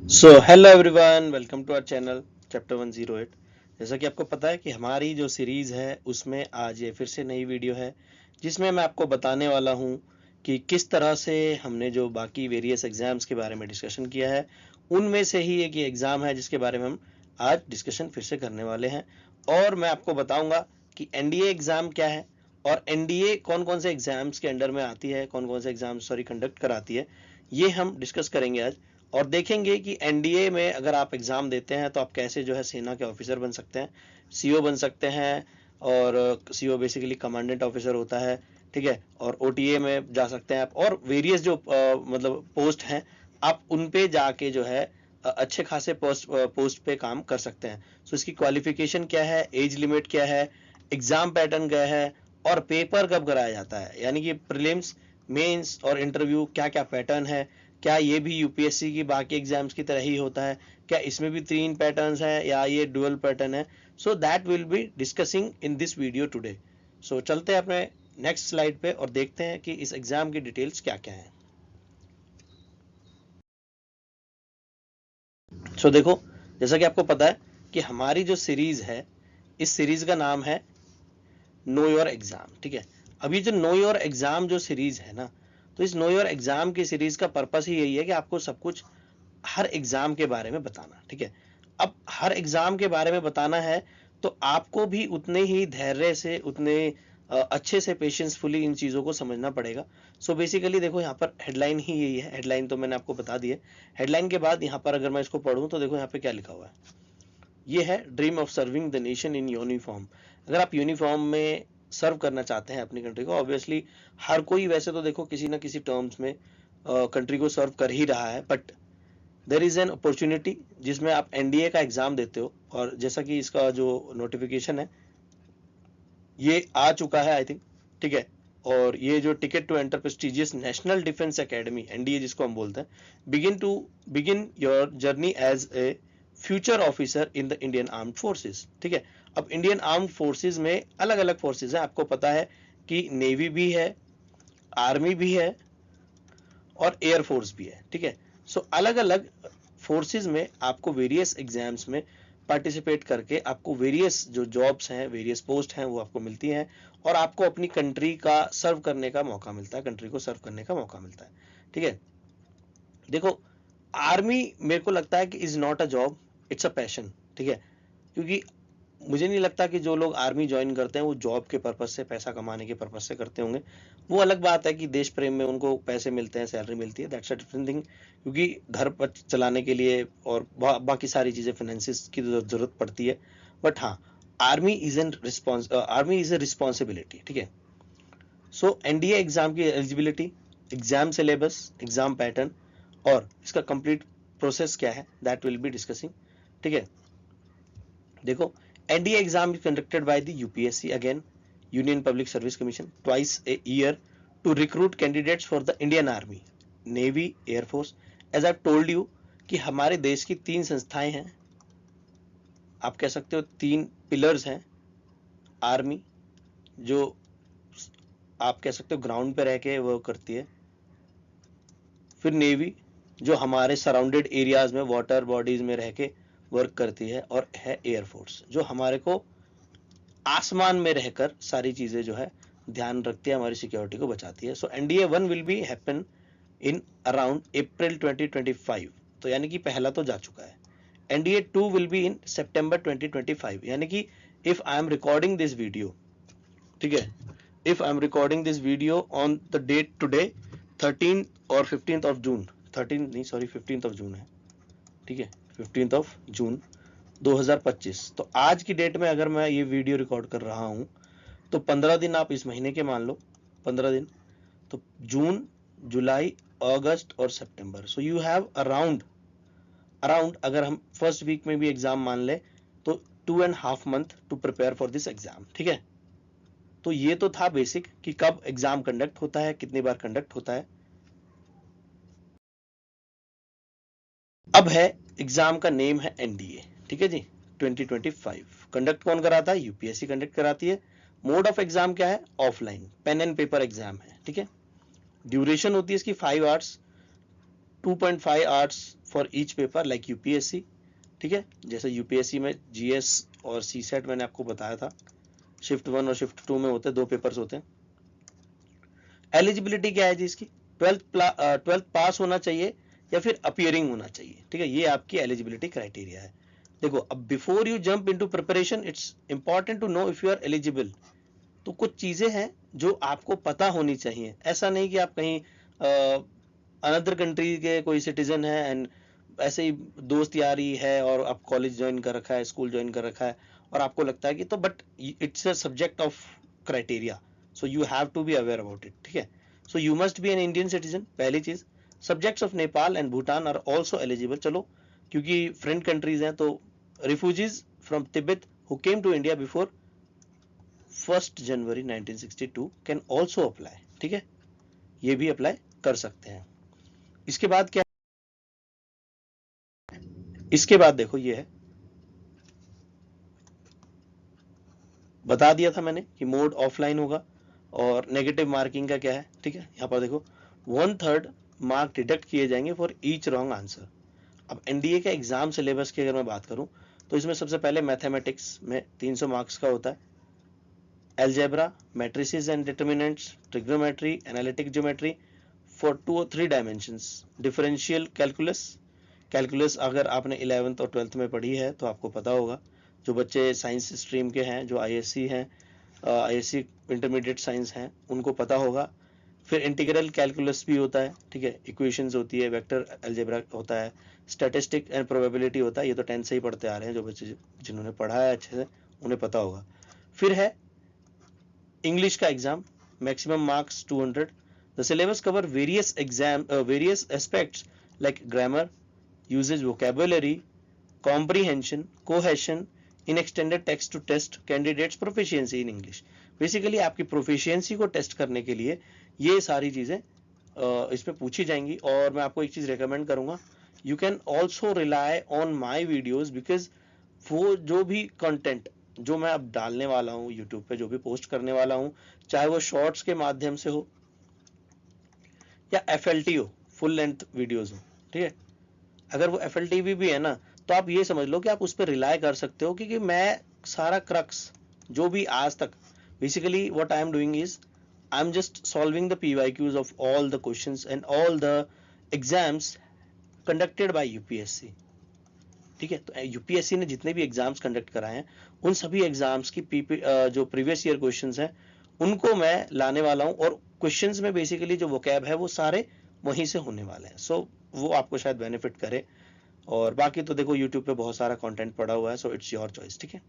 So hello everyone, welcome to our channel chapter 108। जैसा कि आपको पता है कि हमारी जो सीरीज़ है उसमें आज ये फिर से नई वीडियो है जिसमें मैं आपको बताने वाला हूँ कि किस तरह से हमने जो बाकी वेरियस एग्ज़ाम्स के बारे में डिस्कशन किया है उनमें से ही एक ये एग्ज़ाम है जिसके बारे में हम आज डिस्कशन फिर से करने वाले हैं। और मैं आपको बताऊँगा कि एनडीए एग्ज़ाम क्या है और एनडीए कौन कौन से एग्ज़ाम्स के अंडर में आती है, कौन कौन से एग्ज़ाम कंडक्ट कराती है, ये हम डिस्कस करेंगे आज। और देखेंगे कि एनडीए में अगर आप एग्ज़ाम देते हैं तो आप कैसे जो है सेना के ऑफिसर बन सकते हैं, सीओ बन सकते हैं। और सीओ बेसिकली कमांडेंट ऑफिसर होता है, ठीक है। और ओटीए में जा सकते हैं आप, और वेरियस जो मतलब पोस्ट हैं आप उन पे जाके जो है अच्छे खासे पोस्ट पे काम कर सकते हैं। सो इसकी क्वालिफिकेशन क्या है, एज लिमिट क्या है, एग्ज़ाम पैटर्न क्या है, और पेपर कब कराया जाता है, यानी कि प्रीलिम्स, मेंस और इंटरव्यू क्या क्या पैटर्न है, क्या ये भी यूपीएससी की बाकी एग्जाम्स की तरह ही होता है, क्या इसमें भी 3 पैटर्न्स हैं या ये डुअल पैटर्न है। So that will be discussing in this video today. So चलते हैं अपने नेक्स्ट स्लाइड पे और देखते हैं कि इस एग्जाम की डिटेल्स क्या क्या है। सो देखो, जैसा कि आपको पता है कि हमारी जो सीरीज है इस सीरीज का नाम है नो योर एग्जाम, ठीक है। अभी जो नो योर एग्जाम जो सीरीज है ना, तो इस नो योर एग्जाम की सीरीज का पर्पस ही यही है कि आपको सब कुछ हर एग्जाम के बारे में बताना, ठीक है। अब हर एग्जाम के बारे में बताना है तो आपको भी उतने ही धैर्य से, उतने अच्छे से पेशेंसफुली इन चीज़ों को समझना पड़ेगा। सो बेसिकली देखो, यहाँ पर हेडलाइन ही यही है। हेडलाइन तो मैंने आपको बता दी है। हेडलाइन के बाद यहाँ पर अगर मैं इसको पढ़ूँ तो देखो यहाँ पे क्या लिखा हुआ है। ये है dream of serving the nation in uniform. अगर आप यूनिफॉर्म में सर्व करना चाहते हैं अपनी कंट्री को, ऑब्वियसली हर कोई वैसे तो देखो किसी ना किसी टर्म्स में कंट्री को सर्व कर ही रहा है, but there is an opportunity जिसमें आप एनडीए का एग्जाम देते हो। और जैसा कि इसका जो नोटिफिकेशन है ये आ चुका है आई थिंक, ठीक है। और ये जो ticket to enter prestigious National Defence Academy NDA जिसको हम बोलते हैं, begin your journey as a future officer in the Indian armed forces, ठीक है। अब इंडियन आर्म्ड फोर्सेस में अलग अलग फोर्सेस हैं, आपको पता है कि नेवी भी है, आर्मी भी है और एयरफोर्स भी है, ठीक है। सो अलग अलग फोर्सेस में आपको वेरियस एग्जाम्स में पार्टिसिपेट करके आपको वेरियस जो जॉब्स हैं, वेरियस पोस्ट हैं वो आपको मिलती हैं और आपको अपनी कंट्री का सर्व करने का मौका मिलता है, कंट्री को सर्व करने का मौका मिलता है, ठीक है। देखो, आर्मी मेरे को लगता है कि is not a job, it's a passion, ठीक है। क्योंकि मुझे नहीं लगता कि जो लोग आर्मी ज्वाइन करते हैं वो जॉब के पर्पज से, पैसा कमाने के पर्पज से करते होंगे। वो अलग बात है कि देश प्रेम में उनको पैसे मिलते हैं, सैलरी मिलती है, दैट्स अ डिफरेंट थिंग। क्योंकि घर पर चलाने के लिए और बाकी सारी चीज़ें, फाइनेंसिस की जरूरत पड़ती है। बट हाँ, आर्मी इज ए रिस्पॉन्सिबिलिटी, ठीक है। सो एनडीए एग्जाम की eligibility, exam syllabus, exam pattern और इसका कंप्लीट प्रोसेस क्या है, दैट विल बी डिस्कसिंग, ठीक है। देखो, NDA exam is conducted by the UPSC, again Union Public Service Commission, twice a year to recruit candidates for the Indian army, navy, air force. As I told you कि हमारे देश की 3 संस्थाएं हैं, आप कह सकते हो 3 पिलर्स हैं। आर्मी, जो आप कह सकते हो ग्राउंड पे रह के वर्क करती है। फिर नेवी, जो हमारे सराउंडेड एरियाज में, वाटर बॉडीज में रह के वर्क करती है। और है एयरफोर्स, जो हमारे को आसमान में रहकर सारी चीजें जो है ध्यान रखती है, हमारी सिक्योरिटी को बचाती है। So NDA 1 will be happen in around April 2025, तो यानी कि पहला तो जा चुका है। एनडीए 2 विल बी इन सितंबर 2025, यानी कि if I am recording this video, ठीक है, if I am recording this video on the date today 13 और 15 ऑफ जून, 13 नहीं सॉरी 15 ऑफ जून है, ठीक है, 15 ऑफ जून 2025। तो आज की डेट में अगर मैं ये वीडियो रिकॉर्ड कर रहा हूँ तो 15 दिन आप इस महीने के मान लो, 15 दिन, तो जून, जुलाई, अगस्त और सितंबर। सो यू हैव अराउंड अगर हम फर्स्ट वीक में भी एग्जाम मान ले तो 2.5 month to prepare for this exam, ठीक है। तो ये तो था बेसिक कि कब एग्जाम कंडक्ट होता है, कितनी बार कंडक्ट होता है। अब है एग्जाम का नेम है एनडीए, ठीक है जी, 2025। कंडक्ट कौन कराता है? यूपीएससी कंडक्ट कराती है। मोड ऑफ एग्जाम क्या है? Offline pen and paper exam है, ठीक है। ड्यूरेशन होती है इसकी 5 hours, 2.5 hours for each paper like UPSC, ठीक है। जैसे यूपीएससी में जीएस और सीसेट मैंने आपको बताया था, शिफ्ट 1 और शिफ्ट 2 में होते हैं, 2 पेपर्स होते हैं। एलिजिबिलिटी क्या है जी इसकी, 12th पास होना चाहिए या फिर अपियरिंग होना चाहिए, ठीक है। ये आपकी एलिजिबिलिटी क्राइटेरिया है। देखो, अब before you jump into preparation it's important to know if you are eligible. तो कुछ चीजें हैं जो आपको पता होनी चाहिए। ऐसा नहीं कि आप कहीं अनदर कंट्री के कोई सिटीजन है एंड ऐसे ही दोस्त यारी है और आप कॉलेज ज्वाइन कर रखा है, स्कूल ज्वाइन कर रखा है और आपको लगता है कि तो but it's a subject of criteria, so you have to be aware about it, ठीक है। So you must be an Indian citizen, पहली चीज। Subjects of Nepal and Bhutan are also eligible, चलो क्योंकि फ्रेंड कंट्रीज हैं, तो refugees from Tibet who came to India before 1 January 1962 can also apply, ठीक है, ये भी अप्लाई कर सकते हैं। इसके बाद क्या, इसके बाद देखो ये है, बता दिया था मैंने कि मोड ऑफलाइन होगा और नेगेटिव मार्किंग का क्या है, ठीक है। यहाँ पर देखो 1/3 मार्क डिडक्ट किए जाएंगे फॉर ईच रॉन्ग आंसर। अब एनडीए के एग्जाम सिलेबस की अगर मैं बात करूं तो इसमें सबसे पहले मैथमेटिक्स में 300 मार्क्स का होता है, algebra, matrices and determinants, trigonometry, analytic geometry for 2 और 3 डायमेंशंस, डिफरेंशियल कैलकुलस। कैलकुलस अगर आपने 11th और 12th में पढ़ी है तो आपको पता होगा, जो बच्चे साइंस स्ट्रीम के हैं, जो आईएससी हैं, आईएससी इंटरमीडिएट साइंस हैं, उनको पता होगा। फिर इंटीग्रल कैलकुलस भी होता है, ठीक है, इक्वेशंस होती है, वेक्टर अलजेब्रा होता है, स्टैटिस्टिक एंड प्रोबेबिलिटी होता है। ये तो 10th से ही पढ़ते आ रहे हैं, जो बच्चे जिन्होंने पढ़ा है अच्छे से उन्हें पता होगा। फिर है इंग्लिश का exam, maximum marks 200। The syllabus cover various aspects like grammar, uses vocabulary, comprehension, cohesion in extended text to test candidates proficiency in English। Basically आपकी प्रोफिशिएंसी को टेस्ट करने के लिए ये सारी चीजें इसमें पूछी जाएंगी। और मैं आपको एक चीज रेकमेंड करूंगा, you can also rely on my videos, because वो जो भी कंटेंट जो मैं अब डालने वाला हूँ यूट्यूब पे, जो भी पोस्ट करने वाला हूँ, चाहे वो शॉर्ट्स के माध्यम से हो या FLT हो, फुल लेंथ वीडियोज हो, ठीक है। अगर वो FLTV भी है ना, तो आप ये समझ लो कि आप उस पर रिलाई कर सकते हो, क्योंकि मैं सारा क्रक्स जो भी आज तक, basically what I am doing is I am just solving the PYQs of all the questions and all the exams conducted by UPSC, ठीक है। तो यूपीएससी ने जितने भी एग्जाम्स कंडक्ट कराए हैं, उन सभी एग्जाम्स की जो प्रीवियस ईयर क्वेश्चंस हैं उनको मैं लाने वाला हूं, और क्वेश्चंस में बेसिकली जो वोकैब है वो सारे वहीं से होने वाले हैं। सो वो आपको शायद बेनिफिट करे। और बाकी तो देखो यूट्यूब पे बहुत सारा कंटेंट पड़ा हुआ है, सो इट्स योर चॉइस, ठीक है।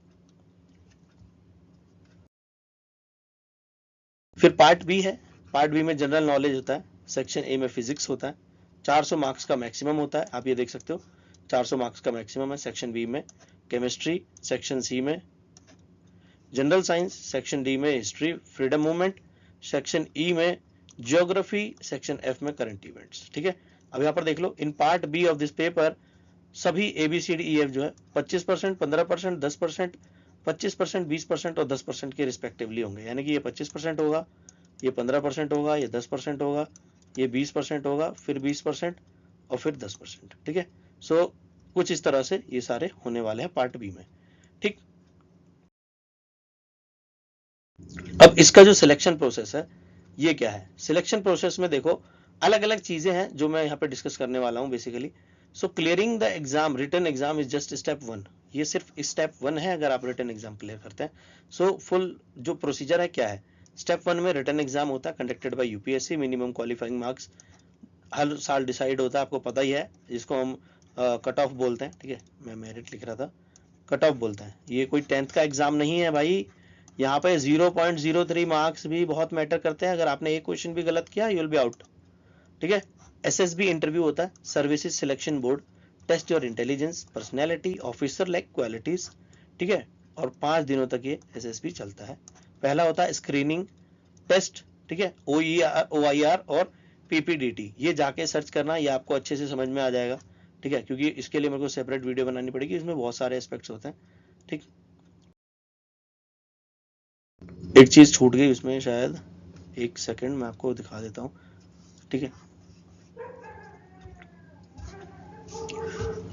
फिर पार्ट बी है, पार्ट बी में जनरल नॉलेज होता है, सेक्शन ए में फिजिक्स होता है, 400 मार्क्स का मैक्सिमम होता है, आप ये देख सकते हो 400 मार्क्स का मैक्सिमम है। सेक्शन बी में केमिस्ट्री, सेक्शन सी में जनरल साइंस, सेक्शन डी में history, freedom movement, section E में ज्योग्राफी, सेक्शन एफ में करंट इवेंट्स, ठीक है। अब यहाँ पर देख लो, in part B of this paper सभी ABCDEF जो है 25%, 15%, 10%, 25%, 20% और 10% के रिस्पेक्टिवली होंगे। यानी कि ये 25% होगा, ये 15% होगा, ये 10% होगा, ये 20% होगा, फिर 20% और फिर 10%, ठीक है। सो कुछ इस तरह से ये सारे होने वाले हैं पार्ट बी में, ठीक। अब इसका जो सिलेक्शन प्रोसेस है ये क्या है, सिलेक्शन प्रोसेस में देखो अलग अलग चीजें हैं जो मैं यहाँ पे डिस्कस करने वाला हूँ basically. So clearing the exam, written exam is just step 1, ये सिर्फ स्टेप 1 है अगर आप रिटन एग्जाम क्लियर करते हैं। सो फुल जो प्रोसीजर है क्या है, स्टेप 1 में रिटन एग्जाम होता है conducted by UPSC, minimum qualifying marks हर साल डिसाइड होता है, आपको पता ही है, जिसको हम कट ऑफ बोलते हैं, ठीक है। मैं मेरिट लिख रहा था, कट ऑफ बोलते हैं। ये कोई 10th का एग्जाम नहीं है भाई, यहाँ पे 0.03 मार्क्स भी बहुत मैटर करते हैं। अगर आपने एक क्वेश्चन भी गलत किया, यू विल बी आउट, ठीक है। SSB इंटरव्यू होता है, services selection board, test your intelligence, personality, officer like qualities, ठीक है। और 5 दिनों तक ये SSB चलता है। पहला होता है स्क्रीनिंग टेस्ट, ठीक है, OIR और PPDT, ये जाके सर्च करना, ये आपको अच्छे से समझ में आ जाएगा, ठीक है, क्योंकि इसके लिए मेरे को सेपरेट वीडियो बनानी पड़ेगी, इसमें बहुत सारे एस्पेक्ट्स होते हैं, ठीक। एक चीज छूट गई उसमें शायद, एक सेकंड मैं आपको दिखा देता हूँ, ठीक है।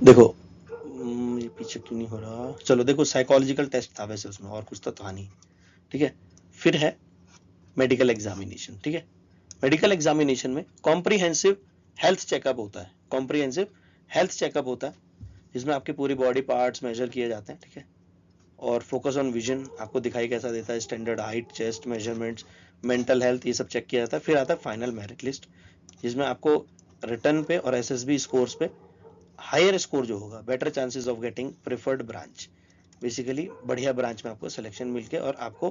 देखो ये पीछे क्यों नहीं हो रहा, चलो देखो साइकोलॉजिकल टेस्ट था वैसे उसमें, और कुछ तो था नहीं, ठीक है। फिर है मेडिकल एग्जामिनेशन, ठीक है। मेडिकल एग्जामिनेशन में कॉम्प्रिहेंसिव हेल्थ चेकअप होता है, कॉम्प्रिहेंसिव हेल्थ चेकअप होता है, जिसमें आपके पूरी बॉडी पार्ट्स मेजर किए जाते हैं, ठीक है। और फोकस ऑन विजन आपको दिखाई कैसा देता है, standard height, chest measurements, mental health, ये सब चेक किया जाता है। फिर आता है फाइनल मेरिट लिस्ट, जिसमें आपको रिटर्न पे और एसएसबी स्कोर्स पे हायर स्कोर जो होगा, better chances of getting preferred branch, basically बढ़िया ब्रांच में आपको सिलेक्शन मिलके और आपको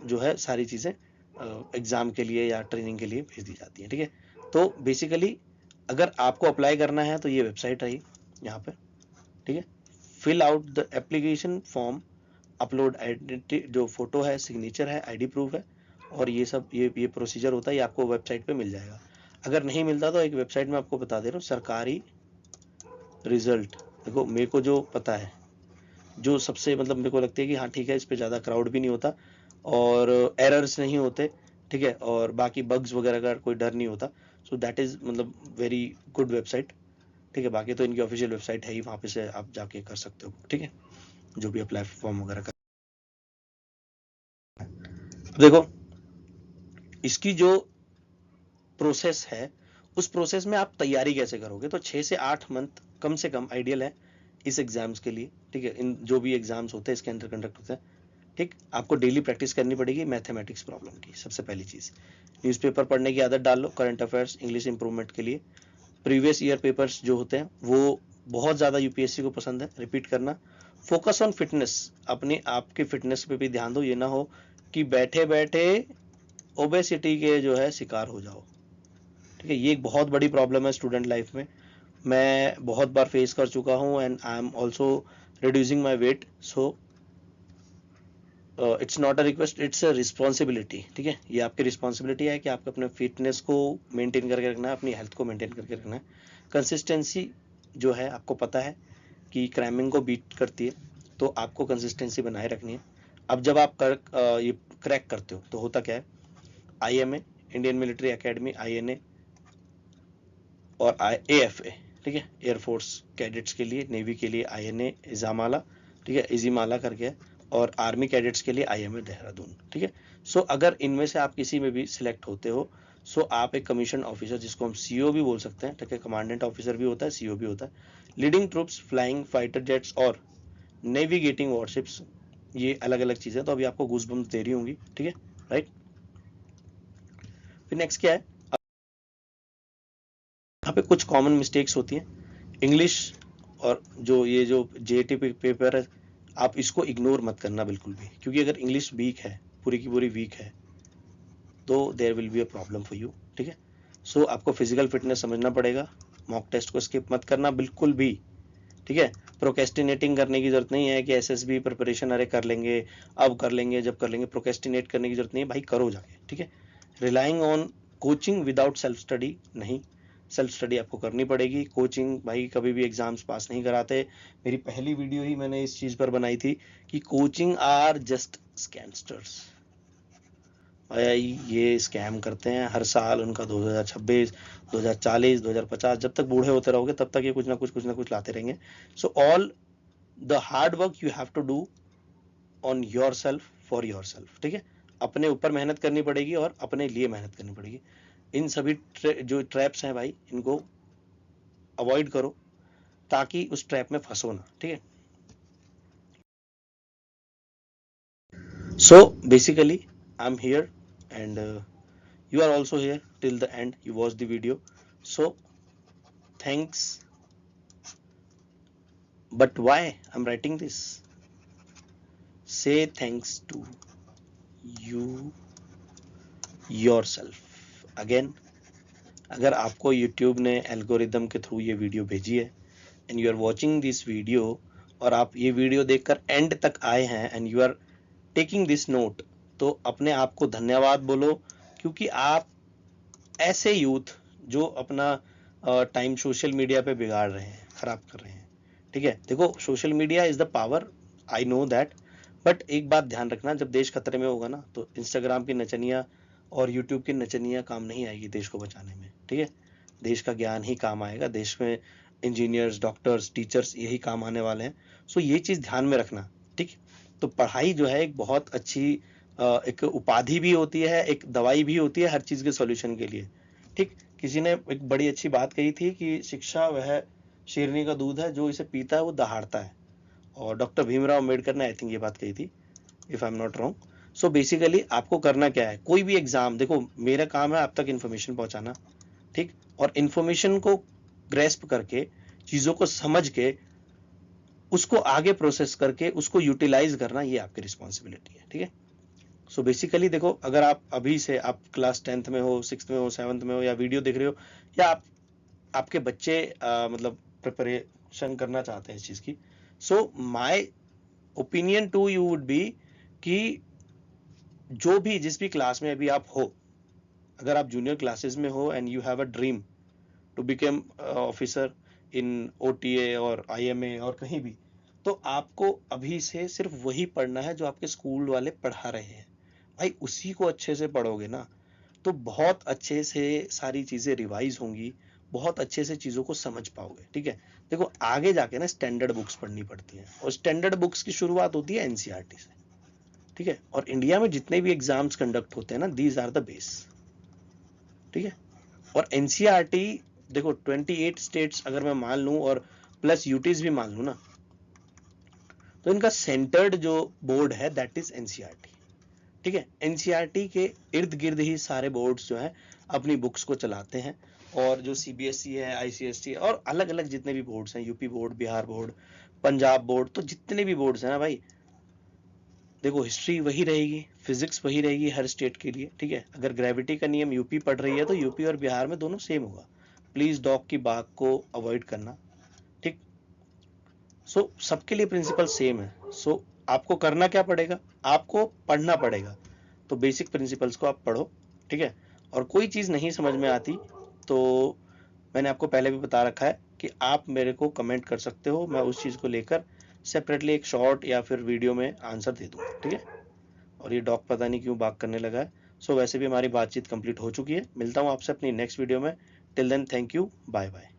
जो है सारी चीज़ें एग्ज़ाम के लिए या ट्रेनिंग के लिए भेज दी जाती हैं, ठीक है। तो बेसिकली अगर आपको अप्लाई करना है तो ये वेबसाइट रही यहाँ पे, ठीक है। Fill out the application form, upload identity, जो फोटो है, सिग्नेचर है, आईडी प्रूफ है, और ये सब ये प्रोसीजर होता है, ये आपको वेबसाइट पे मिल जाएगा। अगर नहीं मिलता तो एक वेबसाइट में आपको बता दे रहा हूँ, सरकारी रिजल्ट, देखो मेरे को जो पता है, जो सबसे मतलब मेरे को लगती है कि हाँ ठीक है, इस पे ज़्यादा क्राउड भी नहीं होता और एरर्स नहीं होते, ठीक है, और बाकी बग्स वगैरह का कोई डर नहीं होता। सो दैट इज़ मतलब वेरी गुड वेबसाइट, ठीक है। बाकी तो इनकी ऑफिशियल वेबसाइट है ही, वहाँ पे से आप जाके कर सकते हो, ठीक है, जो भी अप्लाई फॉर्म वगैरह कर। देखो इसकी जो प्रोसेस है, उस प्रोसेस में आप तैयारी कैसे करोगे, तो 6 से 8 मंथ कम से कम आइडियल है इस एग्जाम्स के लिए, ठीक है। इन जो भी एग्जाम्स होते हैं इसके अंदर कंडक्ट होते हैं, ठीक। आपको डेली प्रैक्टिस करनी पड़ेगी मैथमेटिक्स प्रॉब्लम की, सबसे पहली चीज़। न्यूज़पेपर पढ़ने की आदत डाल लो, करंट अफेयर्स, इंग्लिश इंप्रूवमेंट के लिए। प्रीवियस ईयर पेपर्स जो होते हैं वो बहुत ज़्यादा यूपीएससी को पसंद है, रिपीट करना। फोकस ऑन फिटनेस, अपने आप की फिटनेस पे भी ध्यान दो, ये ना हो कि बैठे बैठे ओबेसिटी के जो है शिकार हो जाओ, ठीक है। ये एक बहुत बड़ी प्रॉब्लम है स्टूडेंट लाइफ में, मैं बहुत बार फेस कर चुका हूँ, and I am also reducing my weight. So it's not a request, it's a responsibility, ठीक है। ये आपकी रिस्पॉन्सिबिलिटी है कि आपको अपने फिटनेस को मेंटेन करके रखना है, अपनी हेल्थ को मेंटेन करके रखना है। कंसिस्टेंसी जो है आपको पता है कि क्रैमिंग को बीट करती है, तो आपको कंसिस्टेंसी बनाए रखनी है। अब जब आप ये क्रैक करते हो तो होता क्या है, IMA, Indian military academy, INA और एएफए, ठीक है, एयरफोर्स कैडेट्स के लिए, नेवी के लिए आईएनए इजामाला, ठीक है, इजीमाला करके है, और आर्मी कैडेट्स के लिए आईएमए देहरादून, ठीक है। सो अगर इनमें से आप किसी में भी सिलेक्ट होते हो, सो आप एक कमीशन ऑफिसर, जिसको हम सीओ भी बोल सकते हैं, ठीक है, कमांडेंट ऑफिसर भी होता है, सीओ भी होता है, leading troops, flying fighter jets और नेविगेटिंग वॉरशिप्स, ये अलग अलग चीज़ें तो अभी आपको गूज़बम्प्स दे रही होंगी, ठीक है, राइट। फिर नेक्स्ट क्या है, यहाँ पे कुछ कॉमन मिस्टेक्स होती हैं, इंग्लिश, और जो जेटी पेपर है, आप इसको इग्नोर मत करना बिल्कुल भी, क्योंकि अगर इंग्लिश वीक है, पूरी की पूरी वीक है, तो there will be a problem for you, ठीक है। सो आपको फिजिकल फिटनेस समझना पड़ेगा, मॉक टेस्ट को स्किप मत करना बिल्कुल भी, ठीक है। प्रोकेस्टिनेटिंग करने की जरूरत नहीं है कि एसएसबी प्रिपरेशन अरे कर लेंगे, अब कर लेंगे, जब कर लेंगे, प्रोकेस्टिनेट करने की जरूरत नहीं है भाई, करो जाके, ठीक है। Relying on coaching without self study नहीं, सेल्फ स्टडी आपको करनी पड़ेगी। कोचिंग भाई कभी भी एग्जाम्स पास नहीं कराते, मेरी पहली वीडियो ही मैंने इस चीज़ पर बनाई थी कि कोचिंग आर जस्ट स्कैमस्टर्स, भाई ये स्कैम करते हैं हर साल, उनका 2026, 2040, 2050, जब तक बूढ़े होते रहोगे तब तक ये कुछ ना कुछ लाते रहेंगे। So all the hard work you have to do on yourself for yourself, ठीक है। अपने ऊपर मेहनत करनी पड़ेगी और अपने लिए मेहनत करनी पड़ेगी। इन सभी जो ट्रैप्स हैं भाई, इनको अवॉइड करो ताकि उस ट्रैप में फंसो ना, ठीक है। So basically I am here and you are also here till the end, you watch the video, so thanks. But why I'm writing this, say thanks to you yourself again। अगर आपको YouTube ने algorithm के through ये video भेजी है and you are watching this video, और आप ये वीडियो देखकर एंड तक आए हैं and you are taking this note, तो अपने आप को धन्यवाद बोलो, क्योंकि आप ऐसे यूथ जो अपना टाइम सोशल मीडिया पे बिगाड़ रहे हैं, खराब कर रहे हैं, ठीक है। देखो social media is the power, I know that, but एक बात ध्यान रखना, जब देश खतरे में होगा ना, तो इंस्टाग्राम की नचनिया और यूट्यूब की नचनिया काम नहीं आएगी देश को बचाने में, ठीक है। देश का ज्ञान ही काम आएगा, देश में इंजीनियर्स, डॉक्टर्स, टीचर्स यही काम आने वाले हैं। सो ये चीज़ ध्यान में रखना, ठीक। तो पढ़ाई जो है एक बहुत अच्छी एक उपाधि भी होती है, एक दवाई भी होती है हर चीज़ के सॉल्यूशन के लिए, ठीक। किसी ने एक बड़ी अच्छी बात कही थी कि शिक्षा वह शेरनी का दूध है, जो इसे पीता है वो दहाड़ता है। और डॉक्टर भीमराव अम्बेडकर ने आई थिंक ये बात कही थी, if I am not wrong. So basically आपको करना क्या है, कोई भी एग्जाम, देखो मेरा काम है आप तक इन्फॉर्मेशन पहुंचाना, ठीक। और इन्फॉर्मेशन को ग्रेस्प करके, चीज़ों को समझ के, उसको आगे प्रोसेस करके उसको यूटिलाइज करना, ये आपकी रिस्पॉन्सिबिलिटी है, ठीक है। सो बेसिकली देखो, अगर आप अभी से, आप क्लास 10th में हो, 6th में हो, 7th में हो, या वीडियो देख रहे हो, या आपके बच्चे मतलब प्रिपरेशन करना चाहते हैं इस चीज़ की, so my opinion to you would be कि जो भी जिस भी क्लास में अभी आप हो, अगर आप जूनियर क्लासेस में हो and you have a dream to become officer in OTA और IMA और कहीं भी, तो आपको अभी से सिर्फ वही पढ़ना है जो आपके स्कूल वाले पढ़ा रहे हैं। भाई उसी को अच्छे से पढ़ोगे ना, तो बहुत अच्छे से सारी चीज़ें रिवाइज होंगी, बहुत अच्छे से चीज़ों को समझ पाओगे, ठीक है। देखो आगे जाके ना स्टैंडर्ड बुक्स पढ़नी पड़ती हैं, और स्टैंडर्ड बुक्स की शुरुआत होती है NCERT से, ठीक है। और इंडिया में जितने भी एग्जाम्स कंडक्ट होते हैं ना, दीज आर द बेस, ठीक है। और NCERT, देखो 28 स्टेट्स अगर मैं मान लूं और प्लस यूटीज भी मान लूं ना, तो इनका सेंटर्ड जो बोर्ड है दैट इज NCERT, ठीक है। NCERT के इर्द गिर्द ही सारे बोर्ड्स जो हैं अपनी बुक्स को चलाते हैं, और जो CBSE है, ICSE और अलग अलग जितने भी बोर्ड्स हैं, UP board, Bihar board, Punjab board, तो जितने भी बोर्ड्स हैं ना भाई, देखो हिस्ट्री वही रहेगी, फिजिक्स वही रहेगी हर स्टेट के लिए, ठीक है। अगर ग्रेविटी का नियम यूपी पढ़ रही है तो यूपी और बिहार में दोनों सेम होगा। प्लीज डॉग की बाग को अवॉइड करना, ठीक। सो सबके लिए प्रिंसिपल सेम है। सो आपको करना क्या पड़ेगा, आपको पढ़ना पड़ेगा। तो बेसिक प्रिंसिपल्स को आप पढ़ो, ठीक है। और कोई चीज़ नहीं समझ में आती तो मैंने आपको पहले भी बता रखा है कि आप मेरे को कमेंट कर सकते हो, मैं उस चीज़ को लेकर सेपरेटली एक शॉर्ट या फिर वीडियो में आंसर दे दूँगा, ठीक है। और ये डॉग पता नहीं क्यों बात करने लगा है। सो वैसे भी हमारी बातचीत कंप्लीट हो चुकी है। मिलता हूँ आपसे अपनी नेक्स्ट वीडियो में। Till then thank you, bye bye.